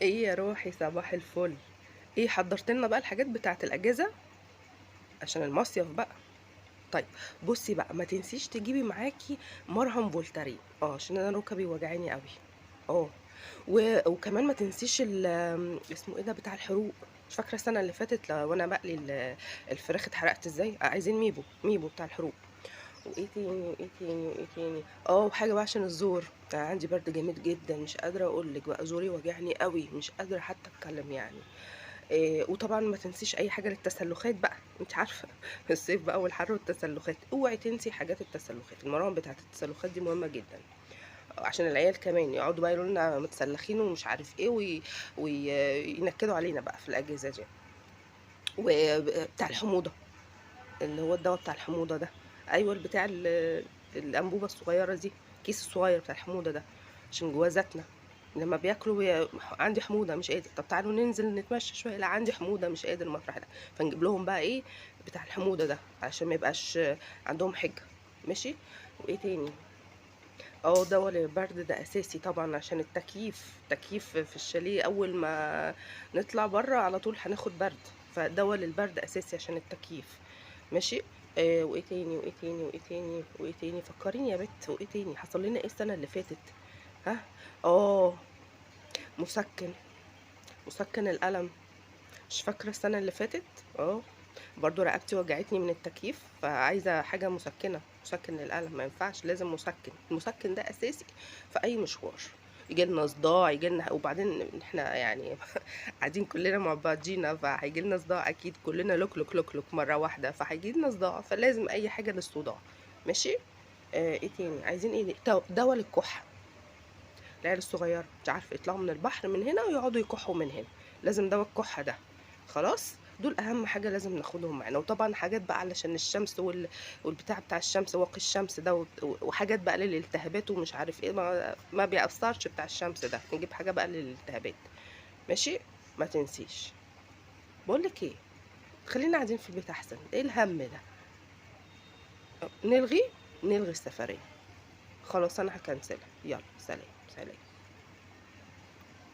ايه يا روحي، صباح الفل. ايه حضرت لنا بقى الحاجات بتاعه الاجازه عشان المصيف بقى؟ طيب، بصي بقى، ما تنسيش تجيبي معاكي مرهم فولتارين، عشان انا ركبي وجعاني قوي. اه وكمان ما تنسيش اسمه ايه ده بتاع الحروق. مش فاكره السنه اللي فاتت وانا بقلي الفراخ اتحرقت ازاي. عايزين ميبو بتاع الحروق. وايه تاني وايه تاني وايه تاني، وحاجه بقى عشان الزور. عندي برد جامد جدا، مش قادره اقول لك بقى، زوري وجعني قوي، مش قادره حتى اتكلم يعني. وطبعا ما تنسيش اي حاجه للتسلخات بقى، انت عارفه الصيف بقى والحر والتسلخات، اوعي تنسي حاجات التسلخات. المراهم بتاعت التسلخات دي مهمه جدا، عشان العيال كمان يقعدوا بقى يقولوا لنا متسلخين ومش عارف ايه، وينكدوا علينا بقى في الاجازه دي. وبتاع الحموضه، اللي هو الدواء بتاع الحموضه ده. ايوه، البتاع الانبوبه الصغيره دي، الكيس الصغير بتاع الحموضه ده، عشان جواه زيتنا. لما بياكلوا عندي حموضه مش قادر، طب تعالوا ننزل نتمشى شويه، لا عندي حموضه مش قادر المطرح ده. فنجيب لهم بقى ايه بتاع الحموضه ده، عشان ما يبقاش عندهم حجه. ماشي. وايه تاني؟ دواء للبرد ده اساسي طبعا، عشان تكييف في الشاليه، اول ما نطلع بره على طول هناخد برد، فدواء للبرد اساسي عشان التكييف. ماشي. وايه تاني وايه تاني وايه تاني وايه تاني، فكريني يا بت، وايه تاني حصل لنا ايه السنه اللي فاتت؟ ها. اه مسكن مسكن الالم. مش فاكره السنه اللي فاتت. اه برضو رقبتي وجعتني من التكييف، فعايزه حاجه مسكنه، مسكن للالم، ما ينفعش، لازم مسكن. المسكن ده اساسي في اي مشوار. يجي لنا صداع، يجي لنا، وبعدين احنا يعني قاعدين كلنا مع بعضينا، فهيجي لنا صداع اكيد، كلنا لوك لوك لوك لوك مره واحده، فهيجي لنا صداع، فلازم اي حاجه للصداع. ماشي. ايه تاني عايزين؟ ايه دواء للكحه. العيال الصغيره مش عارفه يطلعوا من البحر من هنا ويقعدوا يكحوا من هنا، لازم دواء الكحه ده. خلاص. دول اهم حاجه لازم ناخدهم معانا. وطبعا حاجات بقى علشان الشمس والبتاع بتاع الشمس، واقي الشمس ده، وحاجات بقى للالتهابات ومش عارف ايه، ما بيأثرش بتاع الشمس ده، نجيب حاجه بقى للالتهابات. ماشي. ما تنسيش. بقول لك ايه، خلينا قاعدين في البيت احسن، ايه الهم ده؟ نلغي نلغي السفريه. خلاص انا هكنسلها، يلا سلام سلام.